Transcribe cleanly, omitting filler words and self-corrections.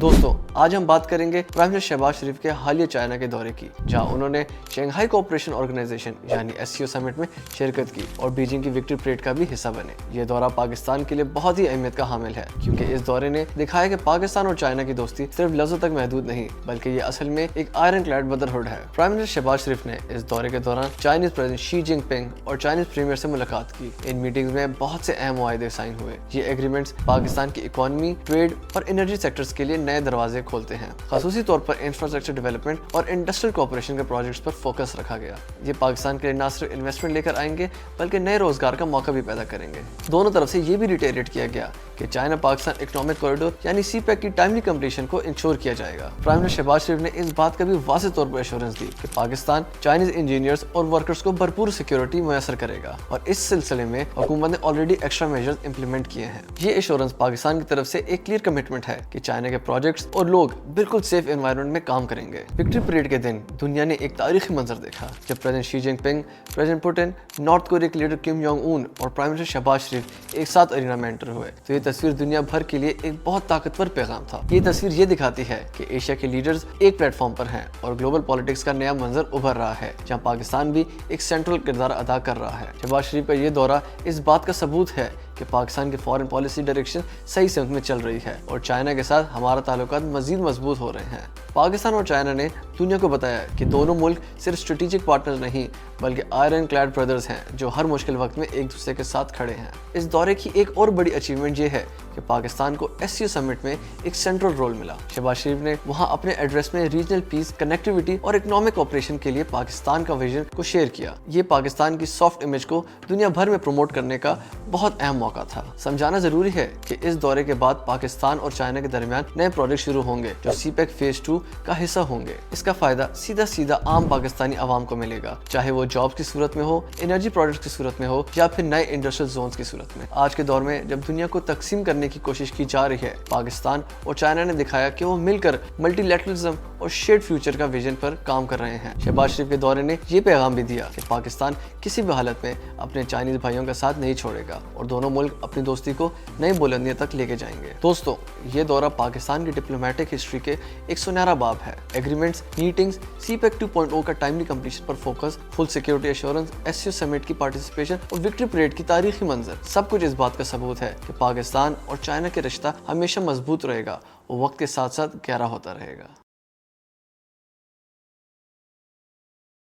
दोस्तों आज हम बात करेंगे प्राइम मिनिस्टर शहबाज शरीफ के हालिया चाइना के दौरे की, जहां उन्होंने शंघाई कोऑपरेशन ऑर्गेनाइजेशन यानी SCO समिट में शिरकत की और बीजिंग की विक्ट्री परेड का भी हिस्सा बने। ये दौरा पाकिस्तान के लिए बहुत ही अहमियत का हामिल है, क्योंकि इस दौरे ने दिखाया कि पाकिस्तान और चाइना की दोस्ती सिर्फ लफ्जों तक महदूद नहीं, बल्कि ये असल में एक आयरन क्लैड ब्रदरहुड है। प्राइम मिनिस्टर शहबाज शरीफ ने इस दौरे के दौरान चाइनीज प्रेसिडेंट शी जिनपिंग और चाइनीज प्रीमियर से मुलाकात की। इन मीटिंग्स में बहुत से अहम मुआहदे साइन हुए। ये एग्रीमेंट्स पाकिस्तान की इकोनॉमी, ट्रेड और एनर्जी सेक्टर्स के लिए नए दरवाजे खोलते हैं। खासूसी तौर पर इंफ्रास्ट्रक्चर डेवलपमेंट और इंडस्ट्रियल कोऑपरेशन के प्रोजेक्ट्स पर फोकस रखा गया। ये पाकिस्तान के लिए न सिर्फ इन्वेस्टमेंट लेकर आएंगे, बल्कि नए रोजगार का मौका भी पैदा करेंगे। दोनों तरफ से ये भी रिटेरेट किया गया कि चाइना पाकिस्तान इकोनॉमिक कॉरिडोर यानी CPEC की टाइमली कंप्लीशन को इंश्योर किया जाएगा। प्राइम मिनिस्टर शहबाज शरीफ ने इस बात का भी वाज़ेह तौर पर एश्योरेंस दी कि पाकिस्तान चाइनीज इंजीनियर्स और वर्कर्स को भरपूर सिक्योरिटी मुयसर करेगा, और इस सिलसिले में हुकूमत ने ऑलरेडी एक्स्ट्रा मेजर्स इंप्लीमेंट किए हैं। ये एश्योरेंस पाकिस्तान की तरफ से एक क्लियर कमिटमेंट है कि चाइना के प्रोजेक्ट्स और लोग बिल्कुल सेफ एनवायरनमेंट में काम करेंगे। विक्ट्री परेड के दिन दुनिया ने एक तारीखी मंजर देखा जब president Xi Jinping, president Putin, north Korea के लीडर किम जोंग उन और प्राइम मिनिस्टर शहबाज शरीफ एक साथ अरीना में एंटर हुए। तो ये तस्वीर दुनिया भर के लिए एक बहुत ताकतवर पैगाम था। ये तस्वीर ये दिखाती है कि एशिया के लीडर्स एक प्लेटफॉर्म पर हैं और ग्लोबल पॉलिटिक्स का नया मंजर उभर रहा है, जहां पाकिस्तान भी एक सेंट्रल किरदार अदा कर रहा है। शहबाज शरीफ का ये दौरा इस बात का सबूत है कि पाकिस्तान की फॉरेन पॉलिसी डायरेक्शन सही सिमत में चल रही है और चाइना के साथ हमारा ताल्लुकात मजीद मजबूत हो रहे हैं। पाकिस्तान और चाइना ने दुनिया को बताया कि दोनों मुल्क सिर्फ स्ट्रेटेजिक पार्टनर नहीं, बल्कि आयरन क्लैड ब्रदर्स हैं जो हर मुश्किल वक्त में एक दूसरे के साथ खड़े हैं। इस दौरे की एक और बड़ी अचीवमेंट ये है कि पाकिस्तान को SCO समिट में एक सेंट्रल रोल मिला। शहबाज शरीफ ने वहां अपने एड्रेस में रीजनल पीस, कनेक्टिविटी और इकोनॉमिक ऑपरेशन के लिए पाकिस्तान का विजन को शेयर किया। ये पाकिस्तान की सॉफ्ट इमेज को दुनिया भर में प्रमोट करने का बहुत अहम मौका था। समझाना जरूरी है कि इस दौरे के बाद पाकिस्तान और चाइना के दरमियान नए प्रोजेक्ट शुरू होंगे जो CPEC फेज 2 का हिस्सा होंगे। इसका फायदा सीधा आम पाकिस्तानी आवाम को मिलेगा, चाहे वो जॉब्स की सूरत में हो, एनर्जी प्रोजेक्ट्स की सूरत में हो या फिर नए इंडस्ट्रियल जोन्स की सूरत में। आज के दौर में जब दुनिया को तकसीम करने की कोशिश की जा रही है, पाकिस्तान और चाइना ने दिखाया कि वो मिलकर मल्टीलैटरलिज्म और शेयर्ड फ्यूचर का विजन पर काम कर रहे हैं। शहबाज शरीफ के दौरे ने ये पैगाम भी दिया कि पाकिस्तान किसी भी हालत में अपने चाइनीज भाइयों का साथ नहीं छोड़ेगा और दोनों मुल्क अपनी दोस्ती को नई बुलंदियों तक लेके जाएंगे। दोस्तों, ये दौरा पाकिस्तान की डिप्लोमेटिक हिस्ट्री के एक सुनहरा बाब है। एग्रीमेंट्स, मीटिंग्स, CPEC 2.0 का टाइमली कंप्लीशन पर focus, full security assurance, SCO summit की पार्टिसिपेशन और विक्ट्री परेड की तारीखी मंजर, सब कुछ इस बात का सबूत है कि पाकिस्तान और चाइना के रिश्ता हमेशा मजबूत रहेगा और वक्त के साथ साथ गहरा होता रहेगा।